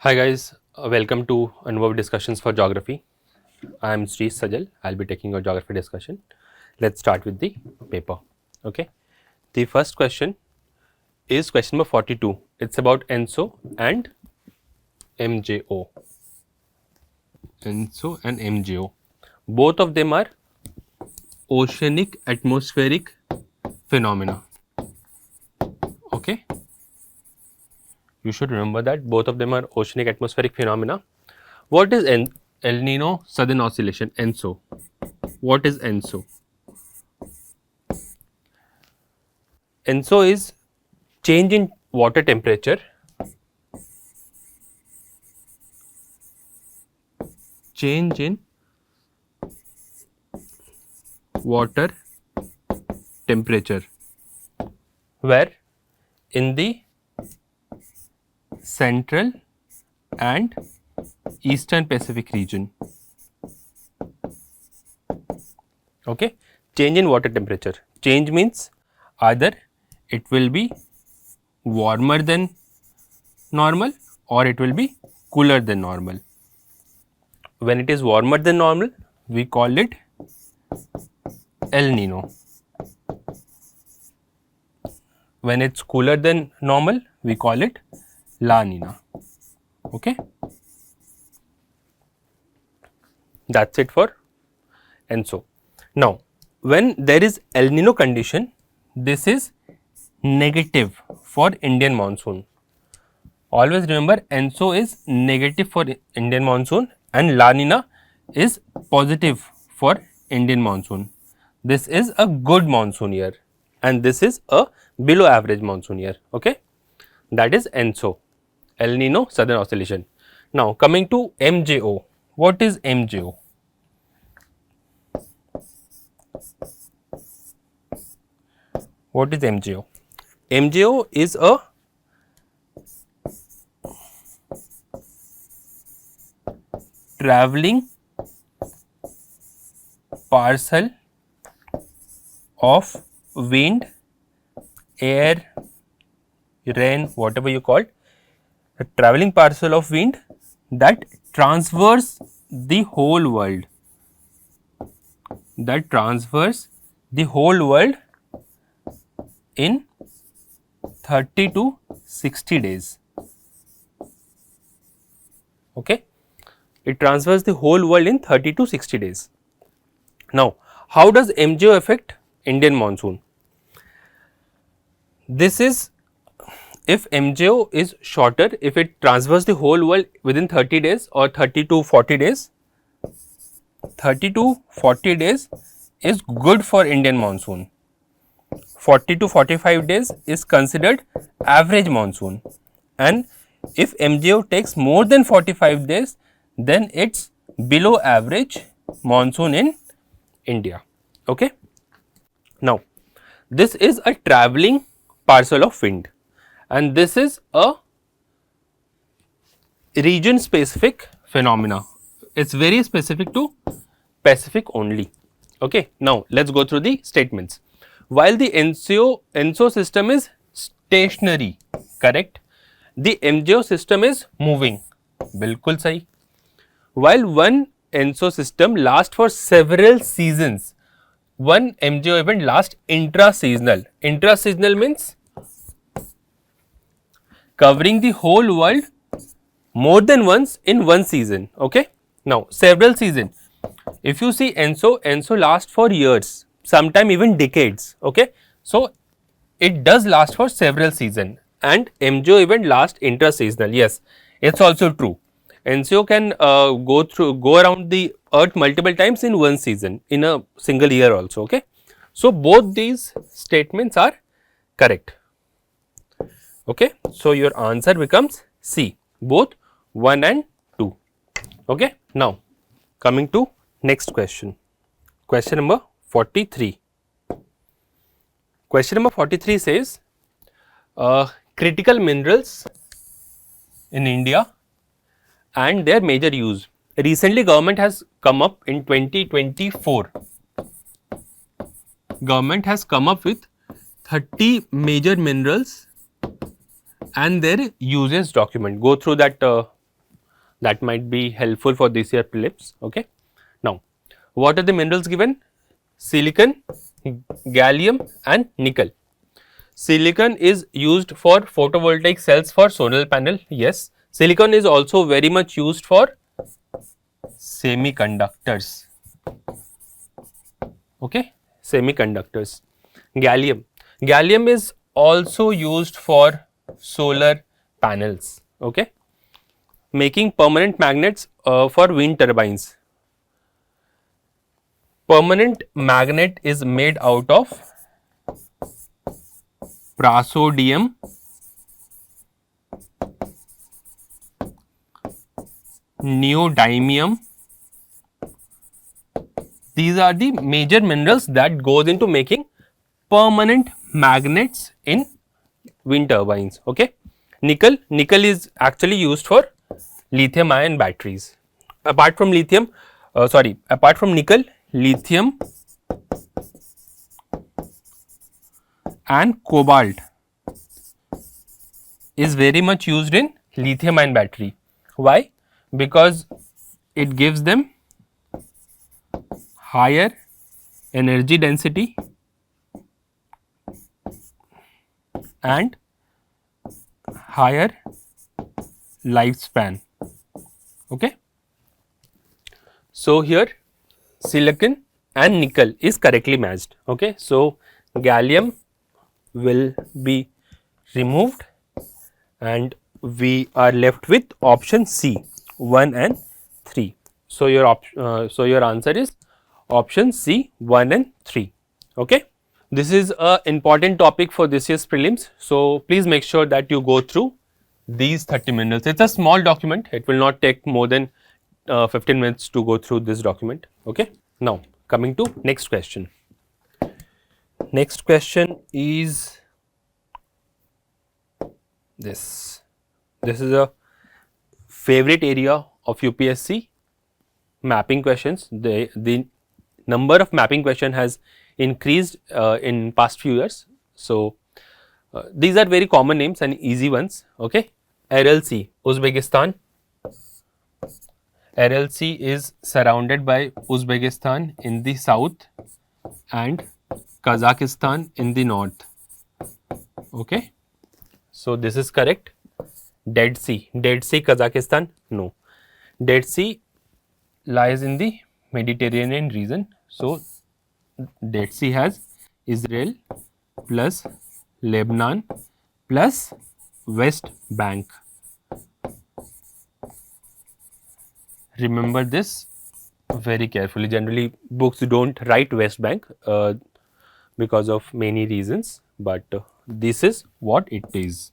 Hi guys, welcome to Anubhav discussions for geography. I am Sri Sajal. I'll be taking your geography discussion. Let's start with the paper. Okay. The first question is question number 42. It's about ENSO and MJO. ENSO and MJO. Both of them are oceanic atmospheric phenomena. Okay. You should remember that both of them are oceanic atmospheric phenomena. What is El Nino Southern Oscillation, ENSO? What is ENSO? ENSO is change in water temperature, change in water temperature, where in the central and eastern Pacific region. Okay, change in water temperature. Change means either it will be warmer than normal or it will be cooler than normal. When it is warmer than normal, we call it El Nino. When it's cooler than normal, we call it La Nina. Okay, that's it for ENSO. Now, when there is El Nino condition, this is negative for Indian monsoon. Always remember, ENSO is negative for Indian monsoon and La Nina is positive for Indian monsoon. This is a good monsoon year and this is a below average monsoon year. Okay, that is ENSO, El Nino Southern Oscillation. Now, coming to MJO. What is MJO? What is MJO? MJO is a traveling parcel of wind, air, rain, whatever you call it, a traveling parcel of wind that transverse the whole world. That transverse the whole world in 30 to 60 days. Okay, it transfers the whole world in 30 to 60 days. Now, how does MJO affect Indian monsoon? This is if MJO is shorter, if it transfers the whole world within 30 days or 30 to 40 days, 30 to 40 days is good for Indian monsoon. 40 to 45 days is considered average monsoon, and if MJO takes more than 45 days, then it's below average monsoon in India. Okay. Now, this is a traveling parcel of wind and this is a region specific phenomena. It's very specific to Pacific only. Okay. Now, let's go through the statements. While the ENSO system is stationary, correct, the MJO system is moving. Bilkul sahi. While one ENSO system lasts for several seasons, one MJO event lasts intra-seasonal. Intra-seasonal means covering the whole world more than once in one season. Okay. Now, several seasons. If you see ENSO lasts for years, sometime even decades. Okay. So, it does last for several seasons and MJO event lasts intra-seasonal. Yes, it's also true. ENSO can go around the earth multiple times in one season, in a single year also. Okay. So, both these statements are correct. Okay. So, your answer becomes C, both 1 and 2. Okay. Now, coming to next question. Question number 43. Question number 43 says, critical minerals in India and their major use. Recently, government has come up in 2024. Government has come up with 30 major minerals and their uses document. Go through that That might be helpful for this year prelims. Okay. Now, what are the minerals given? Silicon, gallium and nickel. Silicon is used for photovoltaic cells for solar panel. Yes. Silicon is also very much used for semiconductors. Okay. Semiconductors. Gallium is also used for solar panels. Okay. Making permanent magnets for wind turbines. Permanent magnet is made out of praseodymium, neodymium. These are the major minerals that goes into making permanent magnets in wind turbines. Okay. Nickel is actually used for lithium ion batteries. Apart from apart from nickel, lithium and cobalt is very much used in lithium ion battery. Why? Because it gives them higher energy density and higher lifespan. Okay. So, here silicon and nickel is correctly matched. Okay. So, gallium will be removed and we are left with option C 1 and 3. So, your answer is option C 1 and 3. Okay. This is a important topic for this year's prelims. So, please make sure that you go through these 30 minerals. It is a small document, it will not take more than 15 minutes to go through this document. Okay. Now, coming to next question. Next question is this. This is a favorite area of UPSC, mapping questions. The number of mapping question has increased in past few years. So, these are very common names and easy ones. Okay. RLC, Uzbekistan. RLC is surrounded by Uzbekistan in the south and Kazakhstan in the north. Okay. So, this is correct. Dead Sea, Kazakhstan, no. Dead Sea lies in the Mediterranean region. So, Dead Sea has Israel plus Lebanon plus West Bank. Remember this very carefully. Generally, books do not write West Bank because of many reasons, but this is what it is.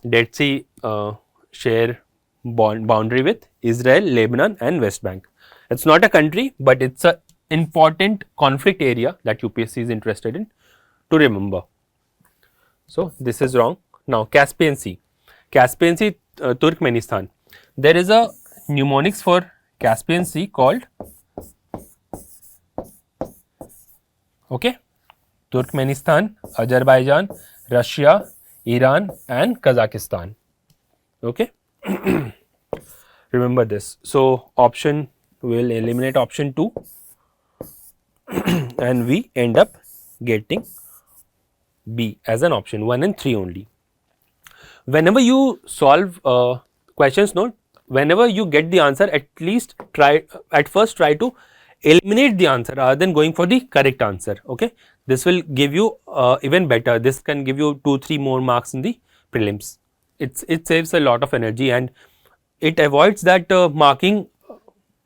Dead Sea share boundary with Israel, Lebanon and West Bank. It is not a country, but it is an important conflict area that UPSC is interested in to remember. So, this is wrong. Now, Caspian Sea, Turkmenistan. There is a mnemonics for Caspian Sea called Turkmenistan, Azerbaijan, Russia, Iran and Kazakhstan. Okay. Remember this. So, option will eliminate option 2 and we end up getting B as an option 1 and 3 only. Whenever you solve questions, note, whenever you get the answer, at first try to eliminate the answer rather than going for the correct answer. Okay. This will give you even better. This can give you 2-3 more marks in the prelims. It saves a lot of energy and it avoids that marking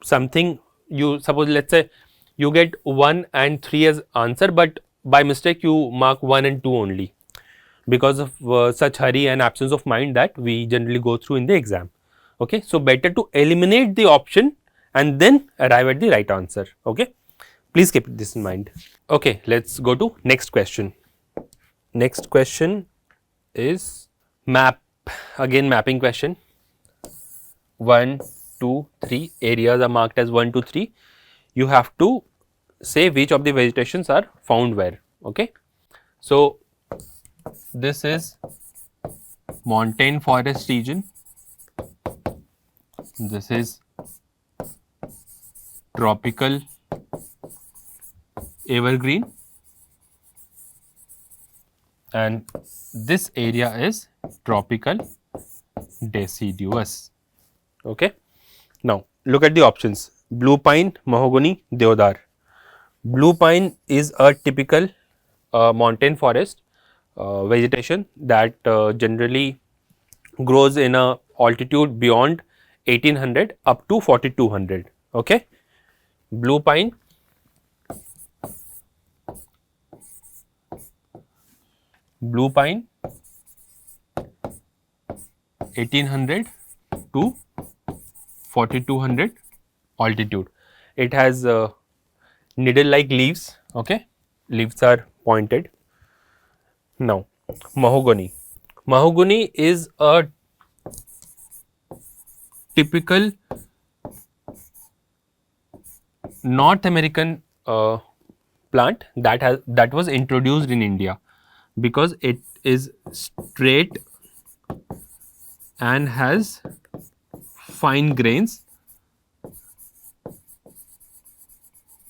something. You suppose, let us say you get 1 and 3 as answer, but by mistake you mark 1 and 2 only because of such hurry and absence of mind that we generally go through in the exam. Okay. So, better to eliminate the option and then arrive at the right answer. Okay. Please keep this in mind. Okay, let us go to next question. Next question is again mapping question. 1, 2, 3 areas are marked as 1, 2, 3. You have to say which of the vegetations are found where. Okay. So, this is montane forest region. This is tropical evergreen, and this area is tropical deciduous. Okay. Now look at the options: blue pine, mahogany, deodar. Blue pine is a typical mountain forest vegetation that generally grows in a altitude beyond 1800 up to 4200. Okay. Blue pine, blue pine 1800 to 4200 altitude. It has needle like leaves. Okay. Leaves are pointed. Now mahogany. Mahogany is a typical North American plant that was introduced in India because it is straight and has fine grains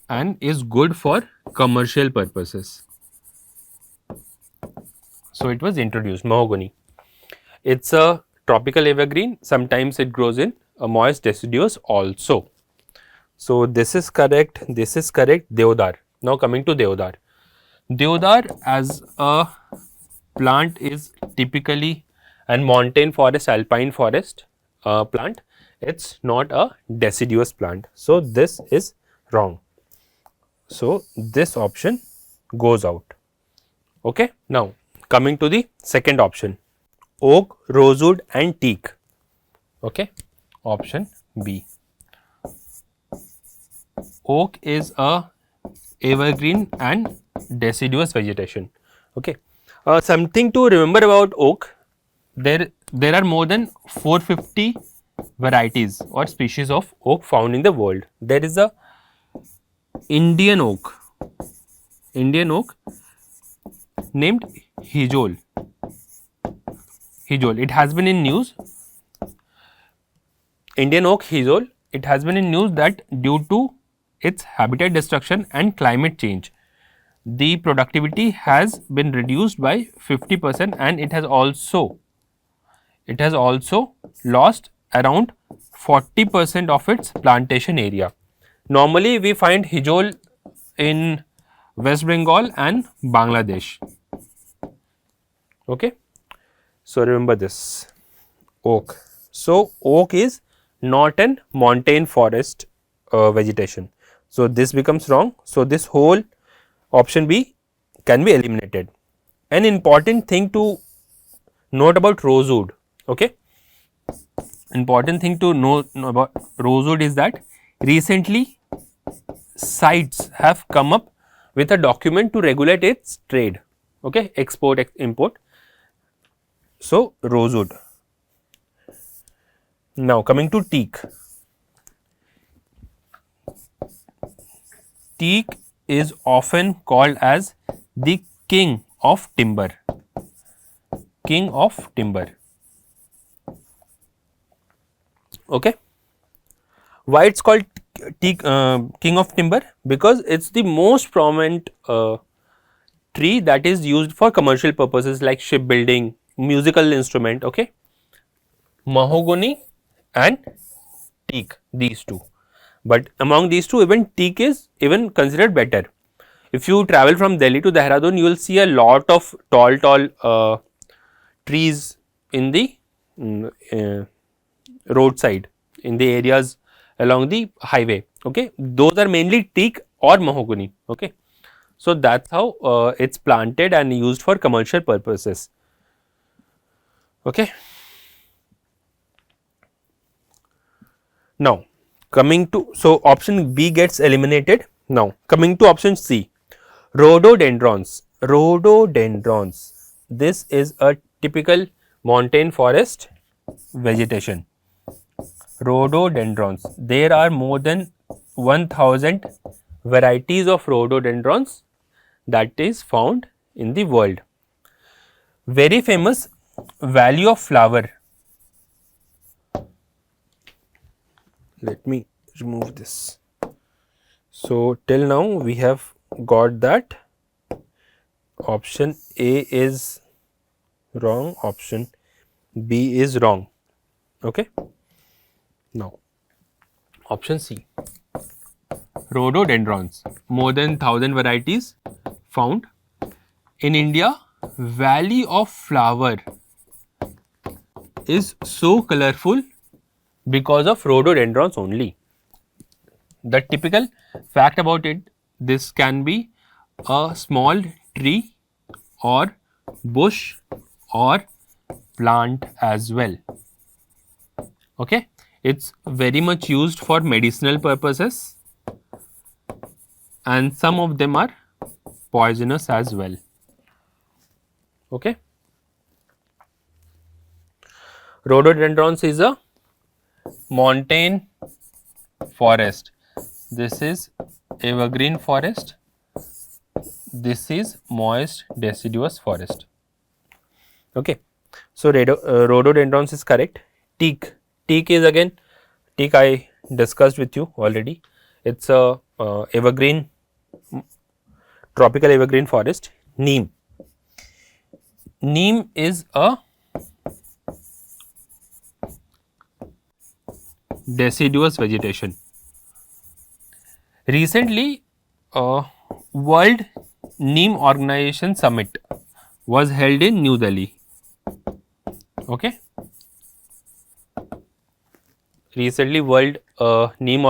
and is good for commercial purposes. So it was introduced, mahogany. It's a tropical evergreen. Sometimes it grows in a moist deciduous also. So this is correct. This is correct. Deodar. Now coming to deodar. Deodar as a plant is typically an mountain forest, alpine forest plant. It's not a deciduous plant. So this is wrong. So this option goes out. Okay. Now coming to the second option: oak, rosewood and teak. Okay. Option B. Oak is a evergreen and deciduous vegetation. Okay. Something to remember about oak: there are more than 450 varieties or species of oak found in the world. There is a Indian oak named Hijol. It has been in news. Indian oak Hijol. It has been in news that due to its habitat destruction and climate change, the productivity has been reduced by 50%, and it has also lost around 40% of its plantation area. Normally we find Hijol in West Bengal and Bangladesh. Okay. So remember this, oak. So oak is not an mountain forest vegetation. So this becomes wrong. So this whole option B can be eliminated. An important thing to note about rosewood. Okay. Important thing to know about rosewood is that recently sites have come up with a document to regulate its trade. Okay. Export, import. So rosewood. Now coming to teak. Teak is often called as the king of timber. King of timber. Okay. Why it's called teak, king of timber? Because it's the most prominent tree that is used for commercial purposes like shipbuilding, musical instrument. Okay. Mahogany and teak, these two. But among these two, even teak is even considered better. If you travel from Delhi to Dehradun, you will see a lot of tall trees in the roadside, in the areas along the highway. Okay, those are mainly teak or mahogany. Okay, so that's how it's planted and used for commercial purposes. Okay. Now coming to, so option B gets eliminated. Now coming to option C, rhododendrons. Rhododendrons. This is a typical mountain forest vegetation. Rhododendrons. There are more than 1000 varieties of rhododendrons that is found in the world. Very famous valley of flower. let me remove this. So till now we have got that option A is wrong, option B is wrong. Okay. Now option C, rhododendrons, more than 1000 varieties found in India. Valley of flower is so colorful because of rhododendrons only. The typical fact about it, this can be a small tree or bush or plant as well. Okay, it's very much used for medicinal purposes and some of them are poisonous as well. Okay, rhododendrons is a montane forest. This is evergreen forest. This is moist deciduous forest. Okay, so rhododendrons is correct. Teak, teak is again, teak I discussed with you already. It's a evergreen, tropical evergreen forest. Neem, neem is a deciduous vegetation. Recently, World Neem Organization Summit was held in New Delhi. Okay. Recently, World Neem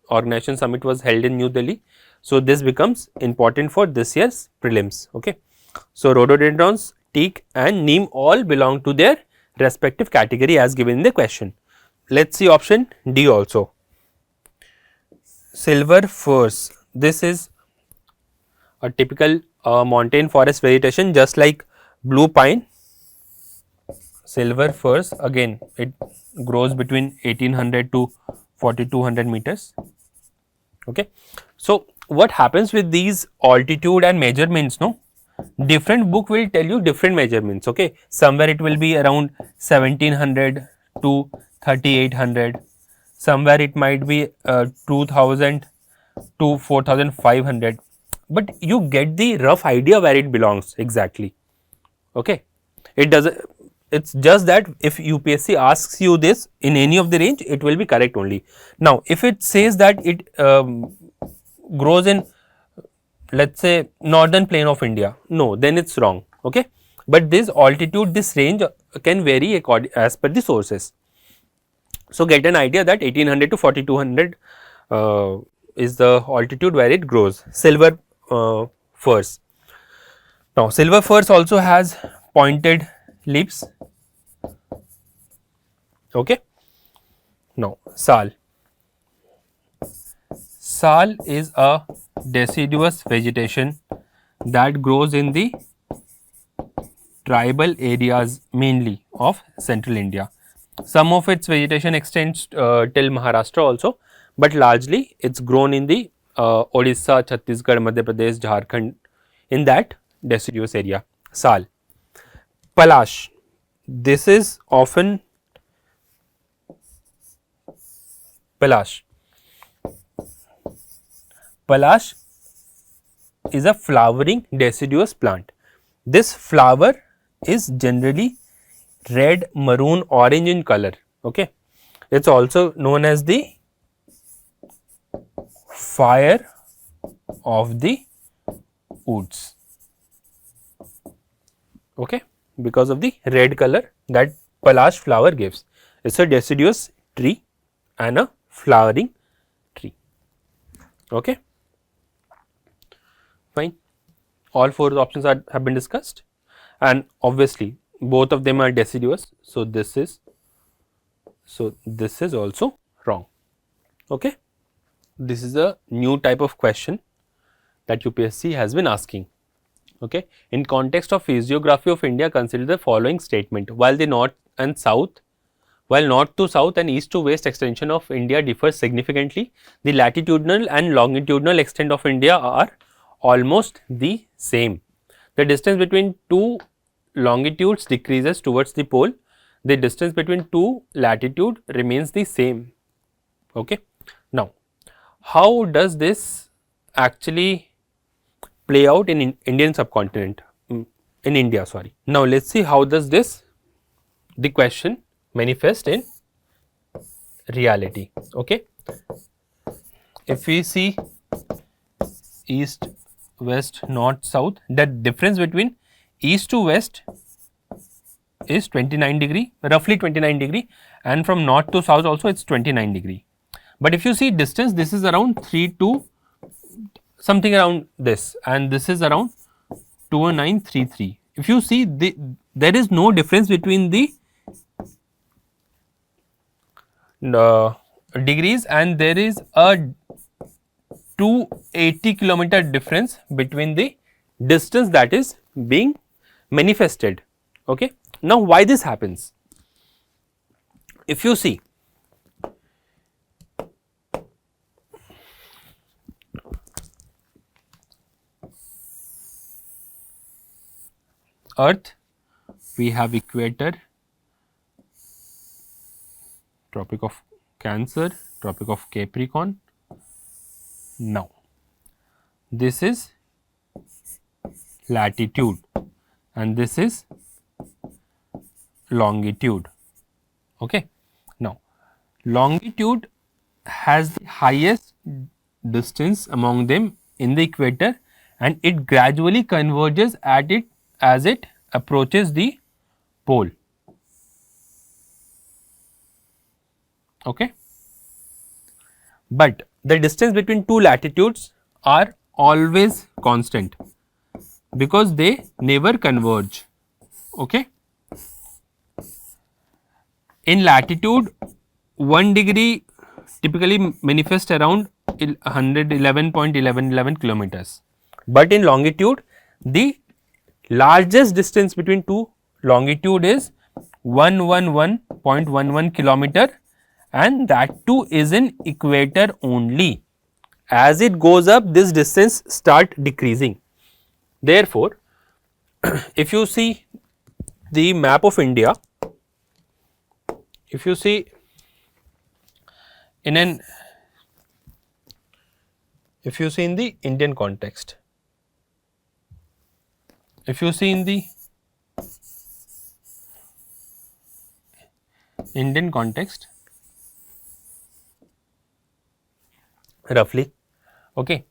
Organization Summit was held in New Delhi. So this becomes important for this year's prelims. Okay. So rhododendrons, teak, and neem all belong to their respective category as given in the question. Let's see option D also. Silver firs. This is a typical montane forest vegetation, just like blue pine. Silver firs, again it grows between 1800 to 4200 meters. Okay. So what happens with these altitude and measurements? No, different book will tell you different measurements. Okay, somewhere it will be around 1700 to 3800, somewhere it might be 2000 to 4500, but you get the rough idea where it belongs exactly. Okay, it doesn't, it's just that if UPSC asks you this in any of the range, it will be correct only. Now if it says that it grows in, let's say, northern plain of India, no, then it's wrong. Okay, but this altitude, this range can vary according as per the sources. So get an idea that 1800 to 4200 is the altitude where it grows. Silver firs. Now silver firs also has pointed leaves. Okay. Now sal. Sal is a deciduous vegetation that grows in the tribal areas mainly of central India. Some of its vegetation extends till Maharashtra also, but largely it's grown in the Odisha, Chhattisgarh, Madhya Pradesh, Jharkhand, in that deciduous area. Sal. Palash. This is often Palash. Palash is a flowering deciduous plant. This flower is generally red, maroon, orange in color. Okay, it's also known as the fire of the woods. Okay, because of the red color that Palash flower gives. It's a deciduous tree and a flowering tree. Okay, fine. All four options have been discussed, and obviously both of them are deciduous. So this is also wrong. Okay, this is a new type of question that UPSC has been asking. Okay, in context of physiography of India, consider the following statement: while north to south and east to west extension of India differs significantly, the latitudinal and longitudinal extent of India are almost the same. The distance between two longitudes decreases towards the pole. The distance between two latitude remains the same. Okay. Now, how does this actually play out in Indian subcontinent, in India, sorry. Now, let us see how does this, the question manifest in reality. Okay. If we see east, west, north, south, the difference between east to west is 29°, roughly 29°, and from north to south also it is 29°. But if you see distance, this is around 3 to something around this, and this is around 20933. If you see, there is no difference between the degrees, and there is a 280 kilometer difference between the distance that is being manifested. Okay. Now, why this happens? If you see, Earth, we have equator, Tropic of Cancer, Tropic of Capricorn. Now, this is latitude and this is longitude. Okay. Now, longitude has the highest distance among them in the equator, and it gradually converges at it as it approaches the pole. Okay. But the distance between two latitudes are always constant because they never converge. Okay. In latitude, 1 degree typically manifest around 111.1111 kilometers, but in longitude, the largest distance between two longitude is 111.11 kilometer, and that too is in equator only. As it goes up, this distance start decreasing. Therefore, if you see the map of India, if you see in an, if you see in the Indian context, if you see in the Indian context, roughly, okay,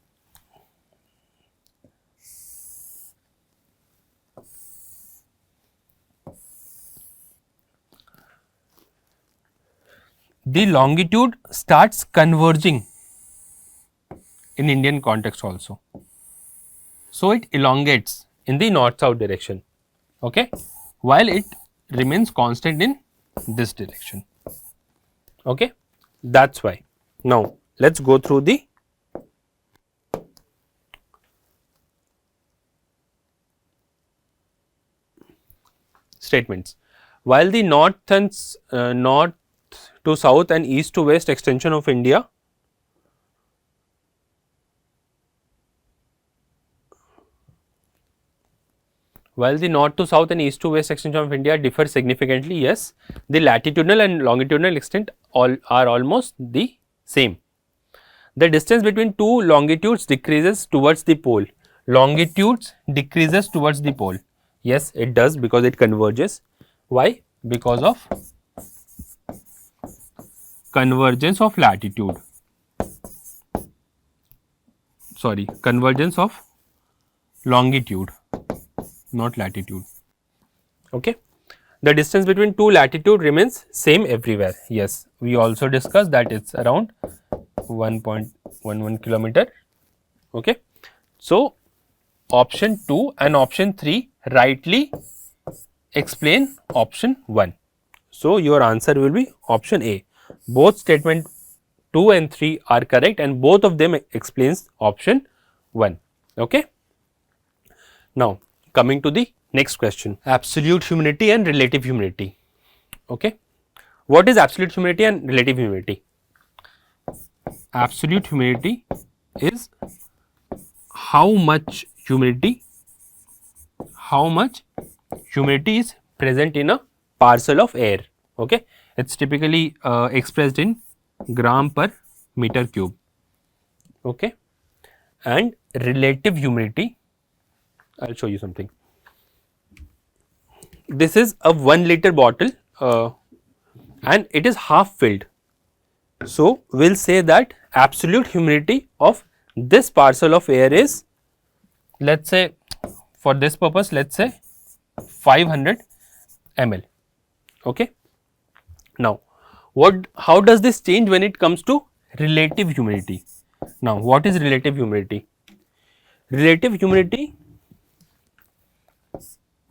the longitude starts converging in Indian context also. So, it elongates in the north south direction, okay, while it remains constant in this direction. Okay. That is why. Now, let us go through the statements. While the north to south and east to west extension of India differ significantly, yes, the latitudinal and longitudinal extent are almost the same. The distance between two longitudes decreases towards the pole. Longitudes decreases towards the pole. Yes, it does because it converges. Why? Because of convergence of latitude. Sorry, convergence of longitude, not latitude. Okay. The distance between two latitude remains same everywhere. Yes, we also discussed that it's around 1.11 kilometer. Okay. So, option 2 and option 3 rightly explain option 1. So, your answer will be option A. Both statement 2 and 3 are correct and both of them explains option 1. Okay. Now, coming to the next question, absolute humidity and relative humidity. Okay. What is absolute humidity and relative humidity? Absolute humidity is how much humidity is present in a parcel of air. Okay. It is typically expressed in gram per meter cube. Okay, and relative humidity, I'll show you something. This is a 1 liter bottle and it is half filled. So we'll say that absolute humidity of this parcel of air is, let's say for this purpose, let's say 500 ml. Okay. Now, how does this change when it comes to relative humidity? Now, what is relative humidity? Relative humidity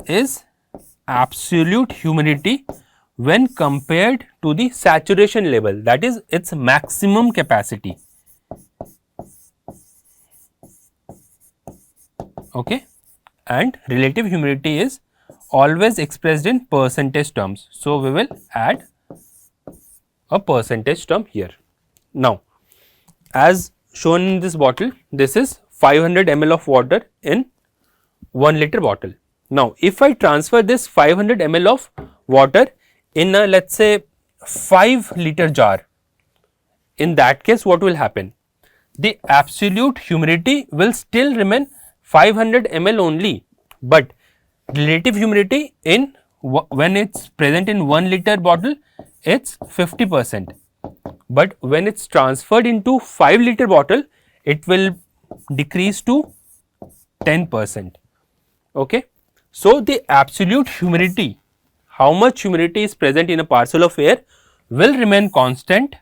is absolute humidity when compared to the saturation level, that is its maximum capacity. Okay, and relative humidity is always expressed in percentage terms. So, we will add a percentage term here. Now, as shown in this bottle, this is 500 ml of water in 1 liter bottle. Now, if I transfer this 500 ml of water in a, let's say, 5 liter jar, in that case what will happen? The absolute humidity will still remain 500 ml only, but relative humidity in when it's present in 1 liter bottle, it's 50%, but when it's transferred into 5 liter bottle, it will decrease to 10%. Okay. So, the absolute humidity, how much humidity is present in a parcel of air, will remain constant,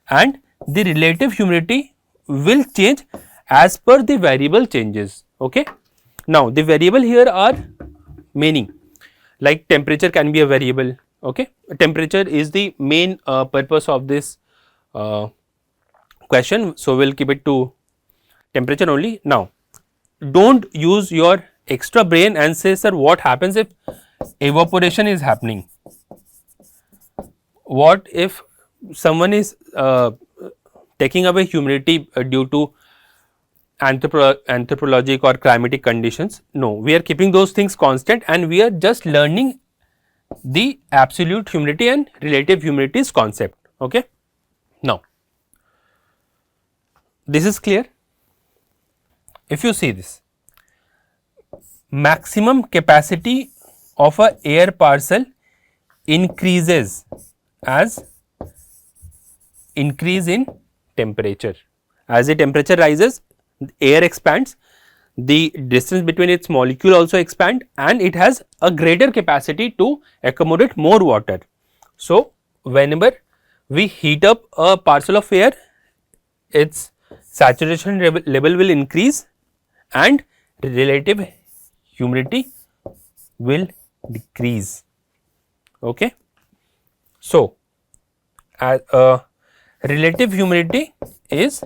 and the relative humidity will change as per the variable changes. Okay. Now, the variable here are many, like temperature can be a variable. Okay. Temperature is the main purpose of this question. So, we will keep it to temperature only. Now, do not use your extra brain and say, sir, what happens if evaporation is happening? What if someone is taking away humidity due to anthropologic or climatic conditions? No, we are keeping those things constant and we are just learning the absolute humidity and relative humidity's concept. Okay. Now, this is clear. If you see this, maximum capacity of a air parcel increases as increase in temperature. As the temperature rises, air expands, the distance between its molecule also expand, and it has a greater capacity to accommodate more water. So, whenever we heat up a parcel of air, its saturation level will increase and relative humidity will decrease. Okay. So, relative humidity is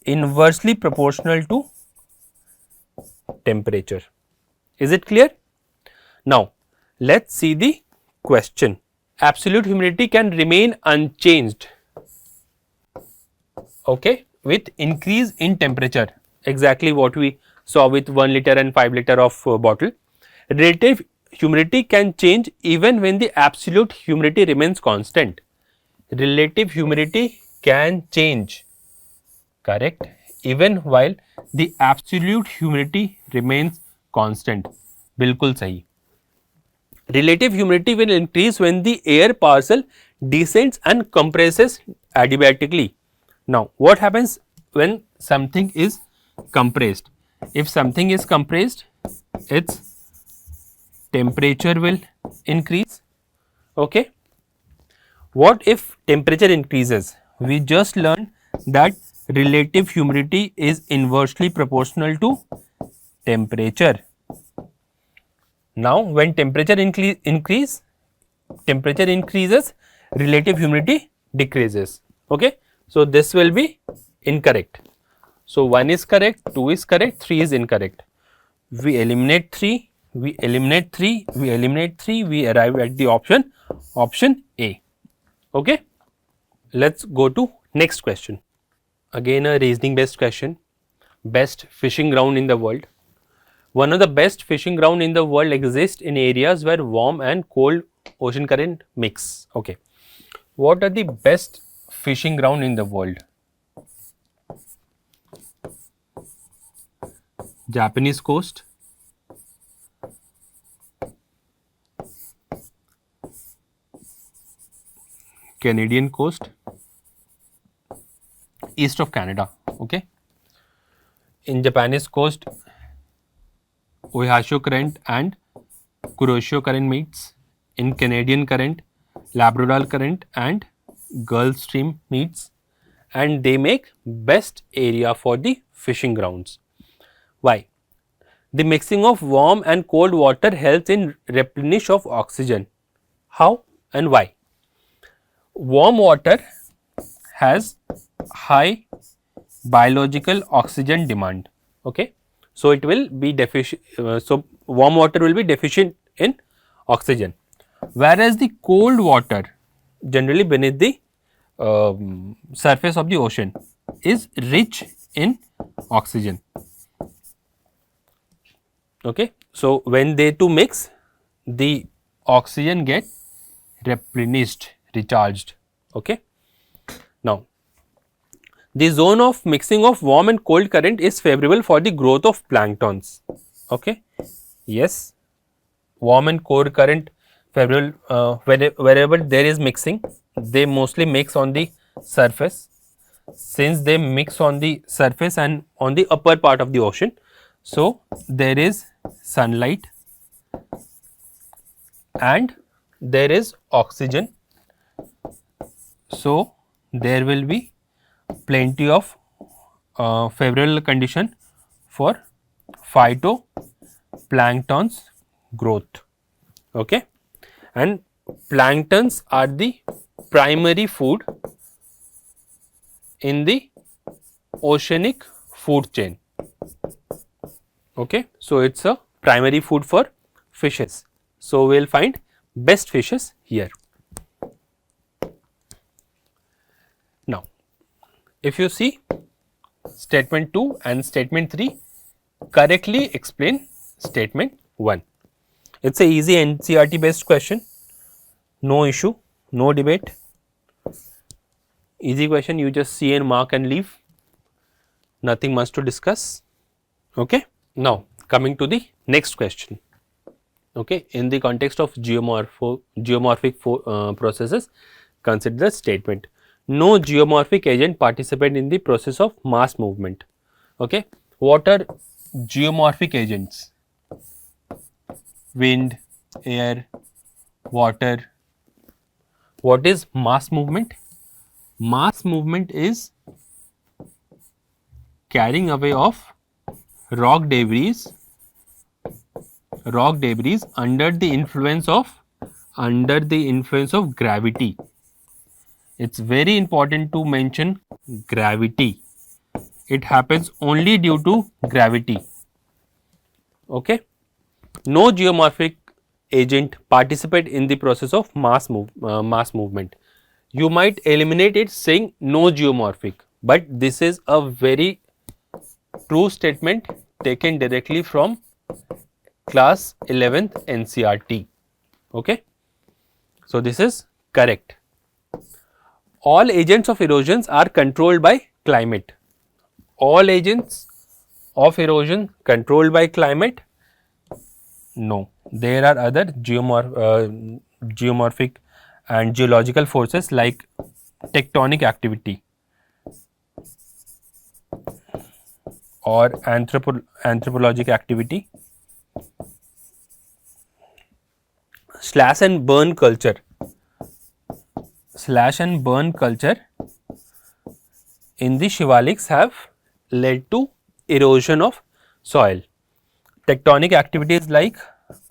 inversely proportional to temperature. Is it clear? Now, let us see the question. Absolute humidity can remain unchanged, okay, with increase in temperature, exactly what we saw with 1 liter and 5 liter of bottle. Relative humidity can change even when the absolute humidity remains constant. Relative humidity can change, correct, even while the absolute humidity remains constant. बिल्कुल सही. Relative humidity will increase when the air parcel descends and compresses adiabatically. Now, what happens when something is compressed? If something is compressed, its temperature will increase. Okay. What if temperature increases? We just learned that relative humidity is inversely proportional to temperature. Now, when temperature increases, relative humidity decreases. Okay. So, this will be incorrect. So, 1 is correct, 2 is correct, 3 is incorrect. We eliminate 3, we eliminate 3, we eliminate 3, we arrive at the option A. Okay. Let us go to next question. Again a reasoning based question. Best fishing ground in the world. One of the best fishing ground in the world exists in areas where warm and cold ocean current mix. Okay. What are the best fishing ground in the world? Japanese coast, Canadian coast, east of Canada. Okay. In Japanese coast, Ohashi Current and Kuroshio Current meets. In Canadian Current, Labrador Current and Gulf Stream meets, and they make best area for the fishing grounds. Why? The mixing of warm and cold water helps in replenish of oxygen. How and why? Warm water has high biological oxygen demand. Okay, so it will be deficient. So warm water will be deficient in oxygen, whereas the cold water, generally beneath the surface of the ocean, is rich in oxygen. Okay, so when they two mix, the oxygen get replenished, recharged. Okay. Now, the zone of mixing of warm and cold current is favorable for the growth of planktons. Okay. Yes, warm and cold current favorable wherever there is mixing, they mostly mix on the surface. Since they mix on the surface and on the upper part of the ocean, so there is sunlight and there is oxygen, so there will be plenty of favorable condition for phytoplanktons growth. Okay, and planktons are the primary food in the oceanic food chain. Okay, so it's a primary food for fishes. So we'll find best fishes here. Now, if you see statement 2 and statement 3, correctly explain statement 1. It's a easy NCERT based question, no issue, no debate. Easy question, you just see and mark and leave, nothing much to discuss. Okay. Now, coming to the next question. Okay, in the context of geomorphic processes, consider the statement: no geomorphic agent participate in the process of mass movement. Okay, what are geomorphic agents? Wind, air, water. What is mass movement? Mass movement is carrying away of rock debris under the influence of gravity. It's very important to mention gravity. It happens only due to gravity. Okay. No geomorphic agent participate in the process of mass movement. You might eliminate it saying no geomorphic, but this is a very true statement taken directly from class 11th NCERT. Okay. So this is correct. All agents of erosions are controlled by climate. All agents of erosion controlled by climate? No. There are other geomorphic and geological forces like tectonic activity or anthropologic activity, slash and burn culture. Slash and burn culture in the Shivaliks have led to erosion of soil. Tectonic activities like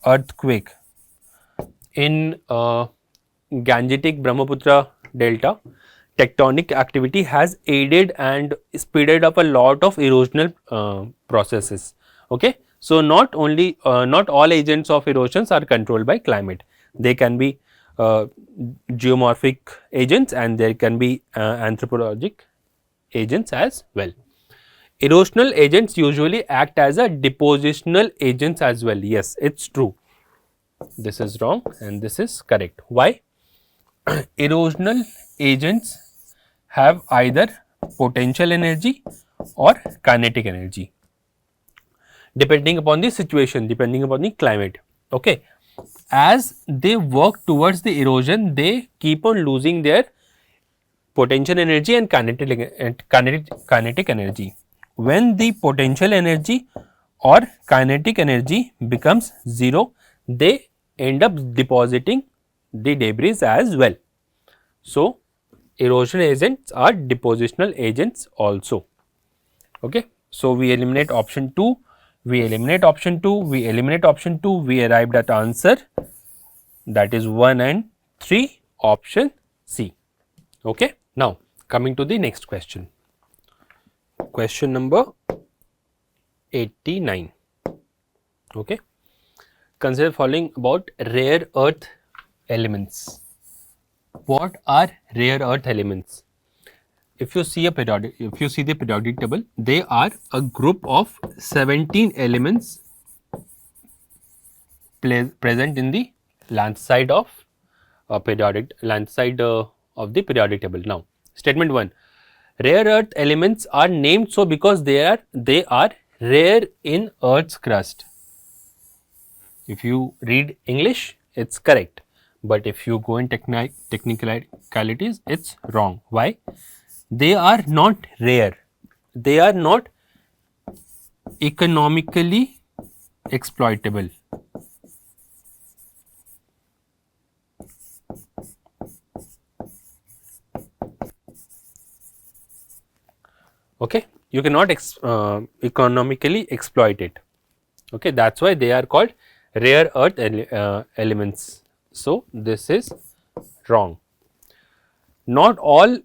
earthquake in Gangetic Brahmaputra delta, tectonic activity has aided and speeded up a lot of erosional processes. Okay. So not all agents of erosions are controlled by climate. They can be geomorphic agents and there can be anthropologic agents as well. Erosional agents usually act as a depositional agents as well. Yes, it's true. This is wrong and this is correct. Why? Erosional agents have either potential energy or kinetic energy, depending upon the situation, depending upon the climate. Okay, as they work towards the erosion, they keep on losing their potential energy and kinetic energy. When the potential energy or kinetic energy becomes zero, they end up depositing the debris as well. So, erosion agents are depositional agents also. Okay. So, we eliminate option 2, we eliminate option 2, we eliminate option 2, we arrived at answer, that is 1 and 3, option C. Okay. Now, coming to the next question. Question number 89. Okay. Consider following about rare earth elements. What are rare earth elements? If you see the periodic table, they are a group of 17 elements present in the land side of of the periodic table. Now, statement 1: rare earth elements are named so because they are rare in Earth's crust. If you read English, it's correct, but if you go in technicalities, it's wrong. Why? They are not rare. They are not economically exploitable. Okay, you cannot economically exploit it. Okay, that's why they are called rare earth elements. So, this is wrong. Not all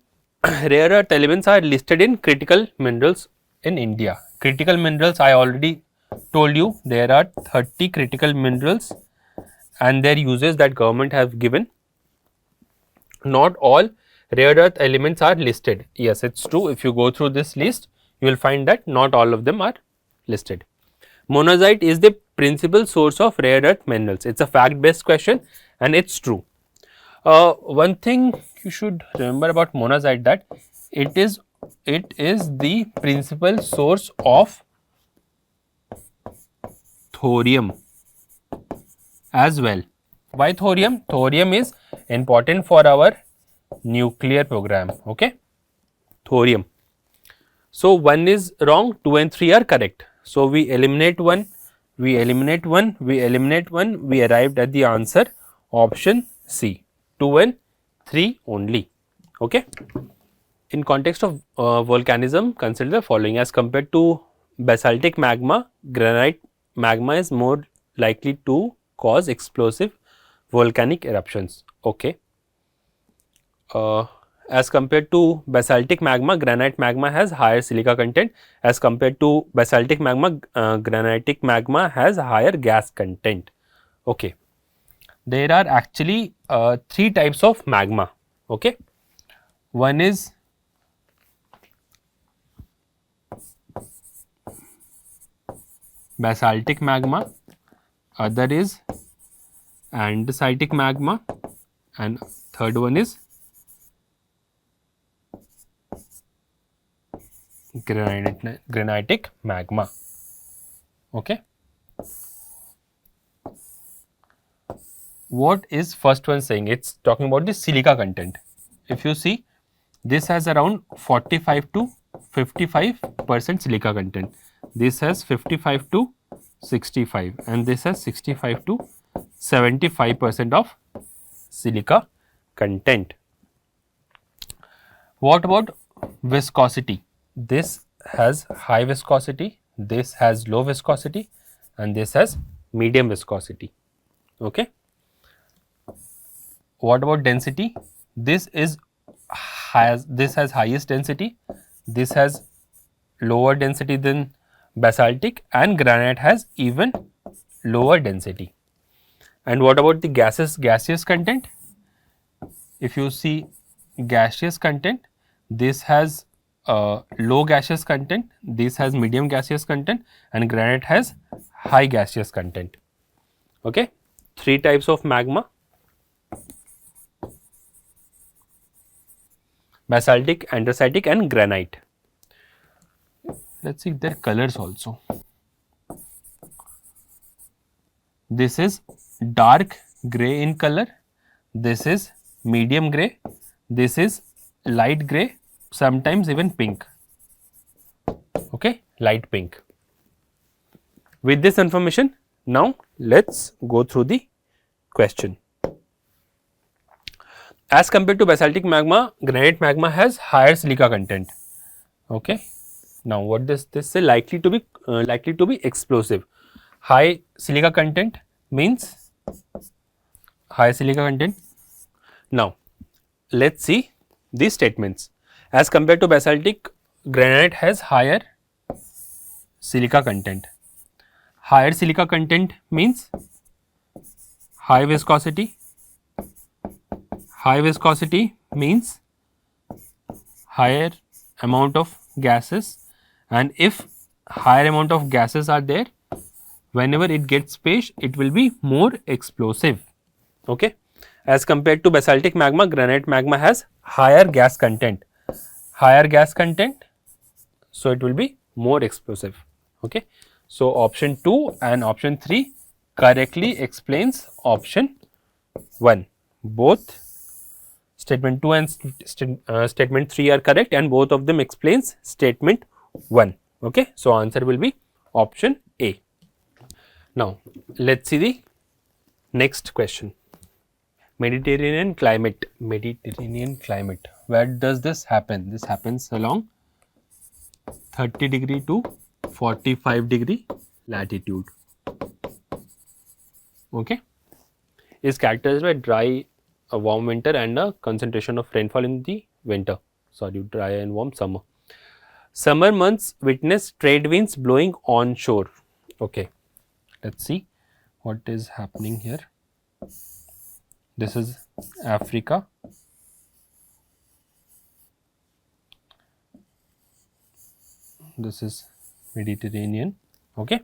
rare earth elements are listed in critical minerals in India. Critical minerals, I already told you, there are 30 critical minerals and their uses that government have given. Not all rare earth elements are listed. Yes, it's true. If you go through this list, you will find that not all of them are listed. Monazite is the principal source of rare earth minerals. It's a fact based question and it's true. One thing you should remember about monazite, that it is the principal source of thorium as well. Why thorium? Thorium is important for our nuclear program. Okay, thorium. So, 1 is wrong, 2 and 3 are correct. So, we eliminate 1, we eliminate 1, we eliminate 1, we arrived at the answer option C, 2 and 3 only. Okay. In context of volcanism, consider the following: as compared to basaltic magma, granite magma is more likely to cause explosive volcanic eruptions. Okay. As compared to basaltic magma, granite magma has higher silica content. As compared to basaltic magma, granitic magma has higher gas content. Okay. There are actually 3 types of magma. Okay. One is basaltic magma, other is andesitic magma, and third one is granitic magma. Okay. What is first one saying? It's talking about the silica content. If you see, this has around 45 to 55% silica content. This has 55 to 65 and this has 65 to 75% of silica content. What about viscosity? This has high viscosity, this has low viscosity and this has medium viscosity. Okay. What about density? This has highest density, this has lower density than basaltic, and granite has even lower density. And what about the gaseous content? If you see gaseous content, this has low gaseous content, this has medium gaseous content, and granite has high gaseous content. Okay, 3 types of magma. basaltic, andesitic and granite. Let's see their colors also. This is dark grey in color, this is medium grey, this is light grey, sometimes even pink, okay, light pink. With this information, now let's go through the question. As compared to basaltic magma, granite magma has higher silica content. Okay. Now, what does this say? Likely to be explosive. High silica content means high silica content. Now, let's see these statements. As compared to basaltic, granite has higher silica content. Higher silica content means high viscosity. High viscosity means higher amount of gases, and if higher amount of gases are there, whenever it gets space, it will be more explosive. Okay. As compared to basaltic magma, granite magma has higher gas content. Higher gas content, so it will be more explosive. Okay. So, option 2 and option 3 correctly explains option 1. Both statement 2 and statement 3 are correct, and both of them explains statement 1. Okay. So, answer will be option A. Now, let us see the next question. Mediterranean climate. Mediterranean climate. Where does this happen? This happens along 30 degree to 45 degree latitude. Okay. Is characterized by dry, a warm winter and a concentration of rainfall in the winter. Sorry, dry and warm summer. Summer months witness trade winds blowing onshore. Okay. Let's see what is happening here. This is Africa. This is Mediterranean. Okay.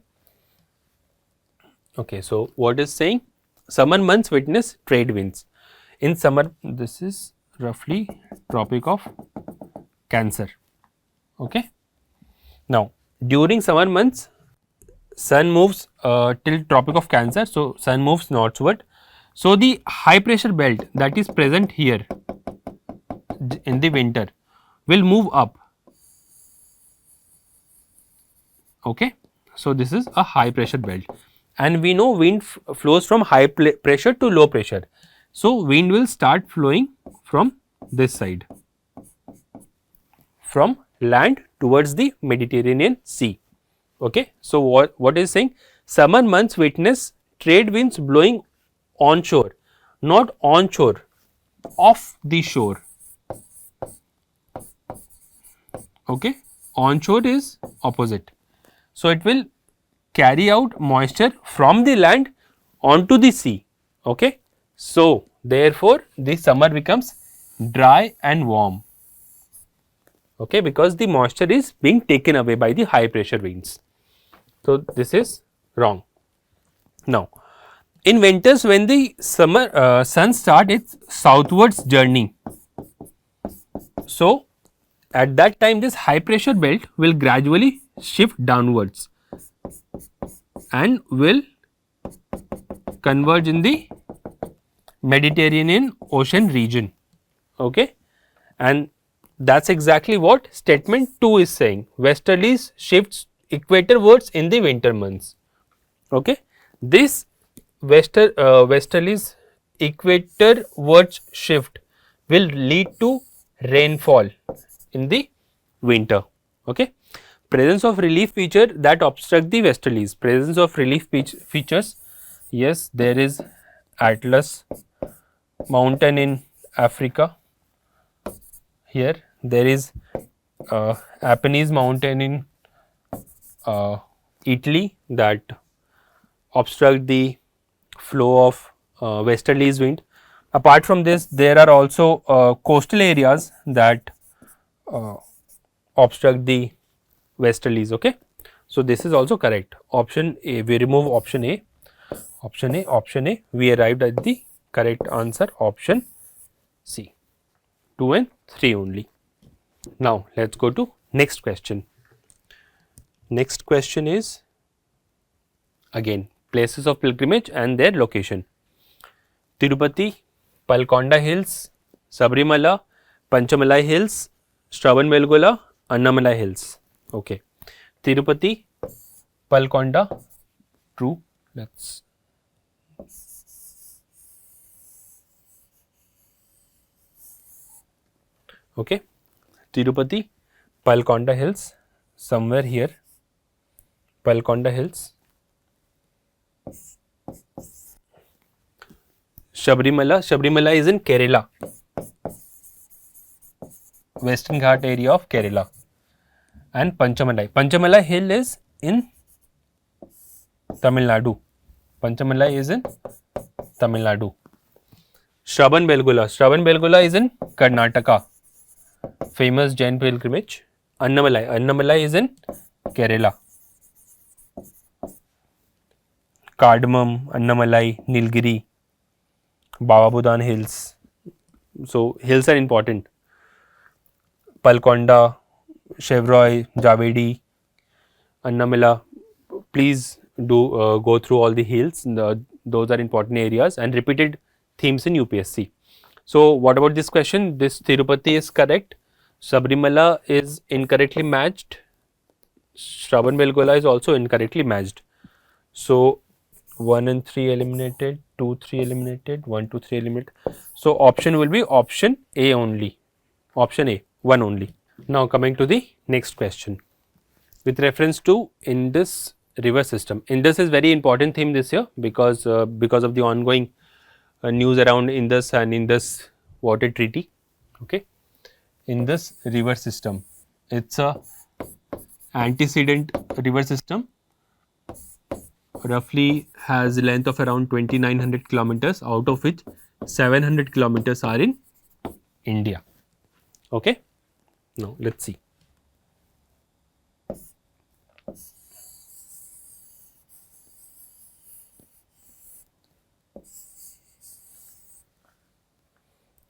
Okay. So, what is saying? Summer months witness trade winds. In summer, this is roughly Tropic of Cancer. Okay. Now, during summer months, sun moves till Tropic of Cancer. So, sun moves northward. So, the high pressure belt that is present here in the winter will move up. Okay. So, this is a high pressure belt, and we know wind flows from high pressure to low pressure. So, wind will start flowing from this side, from land towards the Mediterranean Sea. Okay. So, what is saying? Summer months witness trade winds blowing onshore, not onshore, off the shore. Okay. Onshore is opposite. So, it will carry out moisture from the land onto the sea. Okay. So, therefore, the summer becomes dry and warm. Okay, because the moisture is being taken away by the high pressure winds. So, this is wrong. Now, in winters, when the sun starts its southwards journey, so at that time this high pressure belt will gradually shift downwards and will converge in the Mediterranean Ocean region. Okay, and that is exactly what statement 2 is saying. Westerlies shifts equatorwards in the winter months. Okay, this westerlies equatorwards shift will lead to rainfall in the winter. Okay, presence of relief feature that obstruct the westerlies. Presence of relief features. Yes, there is Atlas mountain in Africa. Here there is Apennines mountain in Italy that obstruct the flow of westerlies wind. Apart from this, there are also coastal areas that obstruct the westerlies. Okay, so this is also correct. Option A, we remove option A. Option A, option A. We arrived at the correct answer, option C. 2 and 3 only. Now let's go to next question. Next question is again places of pilgrimage and their location. Tirupati, Palkonda Hills, Sabrimala, Panchamalai Hills, Shravanbelgola, Annamalai Hills. Okay. Tirupati, Palkonda, true. Let's okay. Tirupati, Palkonda Hills, somewhere here. Palkonda Hills. Sabrimala is in Kerala, Western Ghat area of Kerala. And Panchamalai hill is in Tamil Nadu. Panchamalai is in Tamil Nadu. Shravanbelgola is in Karnataka, famous Jain pilgrimage. Annamalai is in Kerala. Cardamom, Annamalai, Nilgiri, Baba Budan hills. So hills are important. Palkonda, Chevroy, Javedi, Annamala. Please do go through all the hills. Those are important areas and repeated themes in UPSC. So what about this question? This Tirupati is correct. Sabrimala is incorrectly matched. Shravanbelgola is also incorrectly matched. So 1 and 3 eliminated, 2, 3 eliminated, 1, 2, 3 eliminated. So option will be option A only. Option A, 1 only. Now coming to the next question. With reference to Indus river system. Indus is very important theme this year because of the ongoing news around Indus and Indus water treaty. Okay. Indus river system. It's a antecedent river system. Roughly has a length of around 2900 kilometers, out of which 700 kilometers are in India. Okay. Now let's see.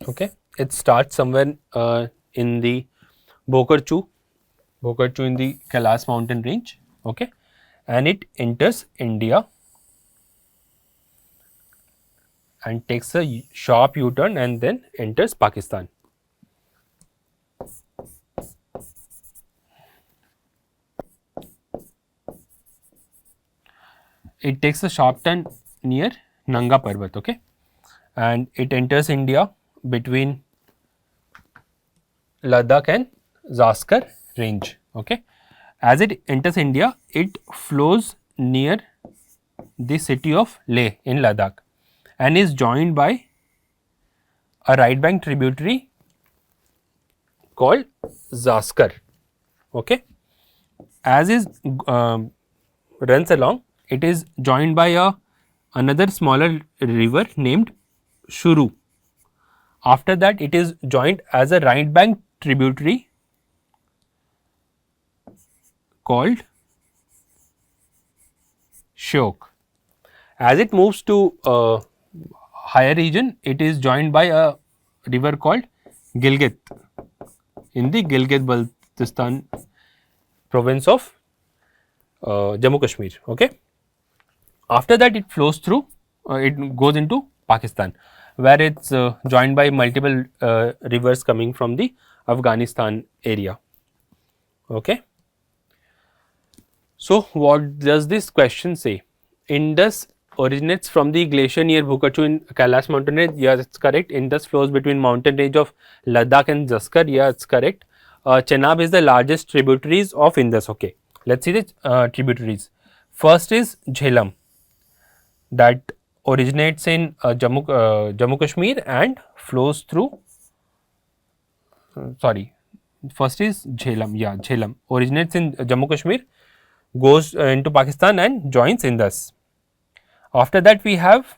Okay, it starts somewhere in the Bokarchu in the Kailas mountain range. Okay, and it enters India and takes a sharp U-turn and then enters Pakistan. It takes a sharp turn near Nanga Parbat, okay, and it enters India between Ladakh and Zaskar range. Okay, as it enters India, it flows near the city of Leh in Ladakh and is joined by a right bank tributary called Zaskar. Okay, as it runs along, it is joined by another smaller river named Shuru. After that, it is joined as a right bank tributary called Shyok. As it moves to higher region, it is joined by a river called Gilgit in the Gilgit-Baltistan province of Jammu Kashmir. Okay. After that, it flows through, it goes into Pakistan, where it's joined by multiple rivers coming from the Afghanistan area. Okay. So what does this question say? Indus originates from the glacier near Bhukachu in Kailas mountain range. Yes, it's correct. Indus flows between mountain range of Ladakh and Zaskar. Yeah, it's correct. Chenab is the largest tributaries of Indus. Okay, let's see the tributaries. First is Jhelum, that originates in Jammu Kashmir and flows through. First is Jhelum. Yeah, Jhelum originates in Jammu Kashmir, goes into Pakistan and joins Indus. After that, we have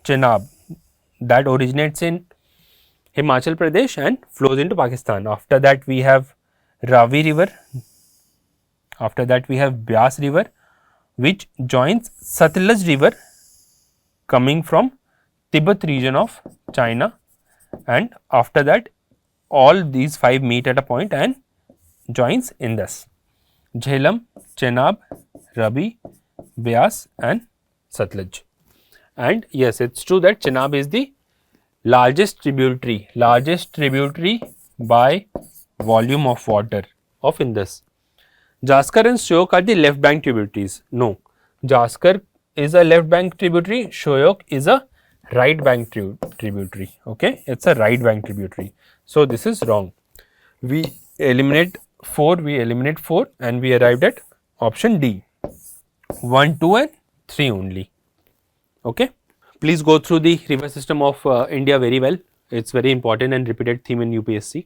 Chenab, that originates in Himachal Pradesh and flows into Pakistan. After that, we have Ravi river. After that, we have Byas river, which joins Satluj river coming from Tibet region of China, and after that all these 5 meet at a point and joins Indus. Jhelum, Chenab, Ravi, Beas and Satluj. And yes, it's true that Chenab is the largest tributary by volume of water of Indus. Jaskar and Shyok are the left bank tributaries. No, Jaskar is a left bank tributary, Shyok is a right bank tributary. Okay, it's a right bank tributary. So this is wrong. We eliminate 4, and we arrived at option D. 1, 2 and 3 only. Okay. Please go through the river system of India very well. It's very important and repeated theme in UPSC.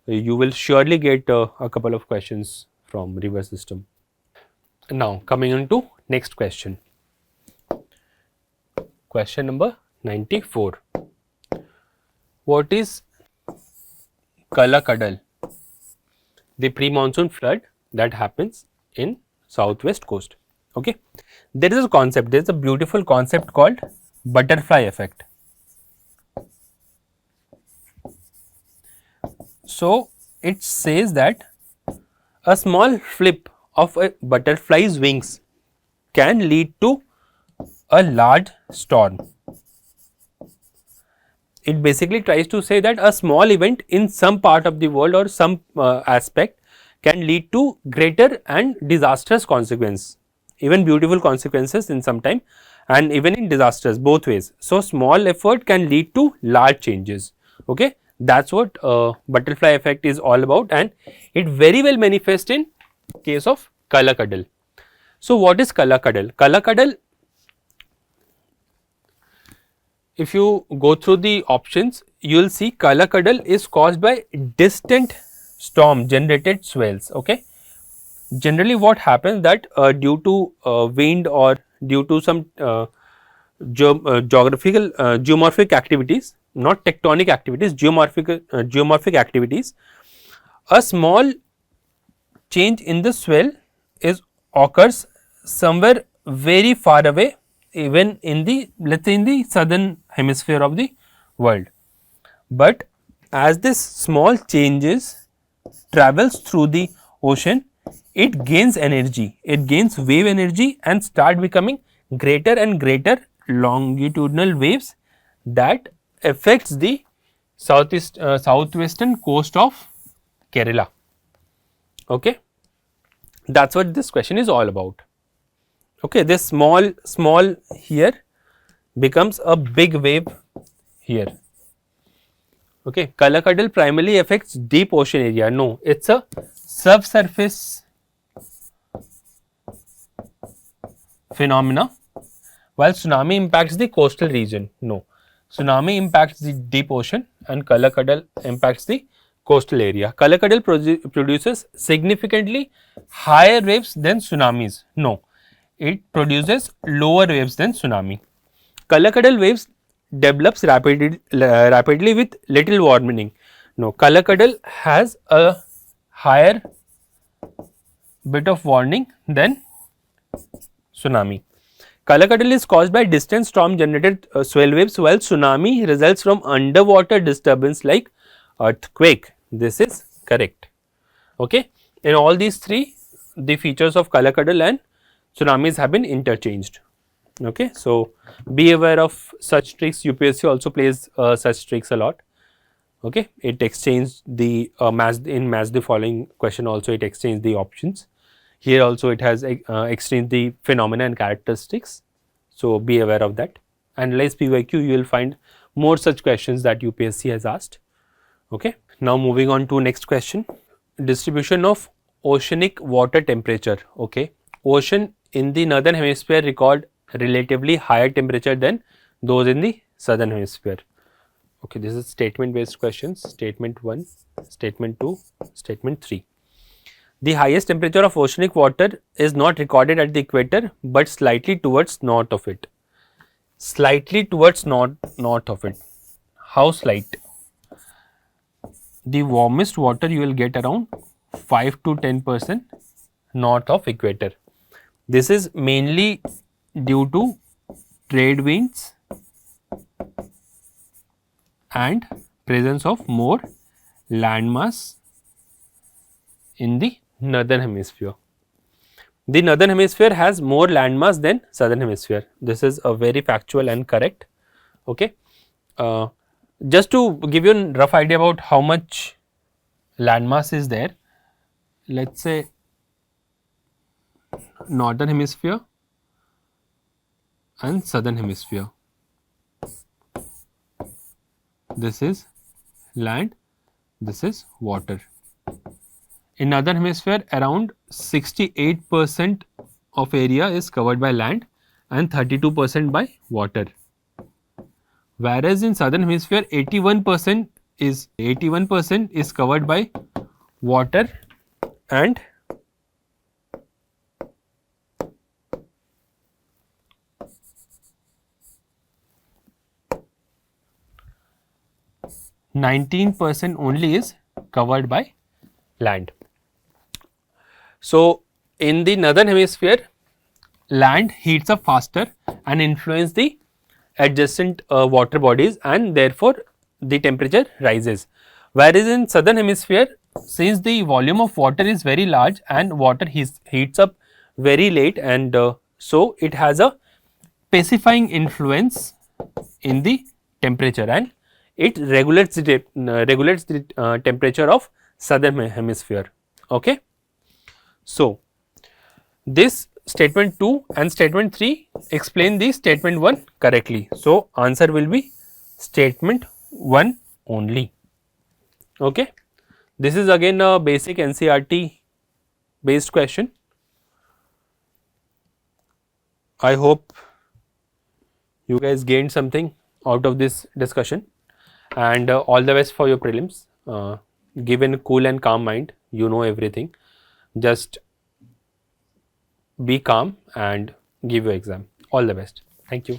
You will surely get a couple of questions from river system. Now coming on to next question. Question number 94. What is Kallakkadal? The pre-monsoon flood that happens in southwest coast. Okay, there is a concept, there is a beautiful concept called butterfly effect. So it says that a small flip of a butterfly's wings can lead to a large storm. It basically tries to say that a small event in some part of the world or some aspect can lead to greater and disastrous consequence, even beautiful consequences in some time, and even in disasters, both ways. So small effort can lead to large changes. Okay, that's what butterfly effect is all about, and it very well manifests in case of Kallakkadal. So what is Kallakkadal? Kallakkadal, if you go through the options, you will see Kallakkadal is caused by distant storm generated swells. Okay, generally what happens that due to wind or due to some geomorphic activities, not tectonic activities, geomorphic activities, a small change in the swell occurs somewhere very far away, even in the, let's say, in the southern hemisphere of the world. But as this small changes travels through the ocean, it gains energy, it gains wave energy and start becoming greater and greater longitudinal waves that affects the southwestern coast of Kerala. Okay, that's what this question is all about. Okay, this small here becomes a big wave here. Okay, Kallakkadal primarily affects deep ocean area. No, it's a subsurface phenomena, while tsunami impacts the coastal region. No, tsunami impacts the deep ocean and Kallakkadal impacts the coastal area. Kallakkadal produces significantly higher waves than tsunamis. No, it produces lower waves than tsunami. Kallakkadal waves develops rapidly with little warning. No, Kallakkadal has a higher bit of warning than tsunami. Kallakkadal is caused by distant storm generated swell waves, while tsunami results from underwater disturbance like earthquake. This is correct. Okay, in all these three, the features of Kallakkadal and tsunamis have been interchanged. Okay, so be aware of such tricks. UPSC also plays such tricks a lot. Okay, it exchanged the match the following question also, it exchanged the options. Here also it has exchanged the phenomena and characteristics. So be aware of that. Analyze PYQ, you will find more such questions that UPSC has asked. Okay, now moving on to next question. Distribution of oceanic water temperature. Okay, ocean in the northern hemisphere record relatively higher temperature than those in the southern hemisphere. Okay, this is statement based questions. Statement 1, statement 2, statement 3. The highest temperature of oceanic water is not recorded at the equator, but slightly towards north of it. Slightly towards north of it. How slight? The warmest water you will get around 5 to 10% north of equator. This is mainly due to trade winds and presence of more landmass in the northern hemisphere. The northern hemisphere has more landmass than southern hemisphere. This is a very factual and correct. Okay. Just to give you a rough idea about how much landmass is there, let's say northern hemisphere and southern hemisphere. This is land, this is water. In northern hemisphere, around 68% of area is covered by land and 32% by water. Whereas in southern hemisphere, 81% is covered by water and 19% only is covered by land. So, in the northern hemisphere, land heats up faster and influence the adjacent water bodies, and therefore the temperature rises. Whereas in southern hemisphere, since the volume of water is very large and water heats up very late, and so it has a pacifying influence in the temperature, and it regulates the temperature of southern hemisphere. Okay. So, this statement 2 and statement 3 explain the statement 1 correctly. So, answer will be statement 1 only. Okay. This is again a basic NCERT based question. I hope you guys gained something out of this discussion, and all the best for your prelims. Given a cool and calm mind, you know everything. Just be calm and give your exam. All the best. Thank you.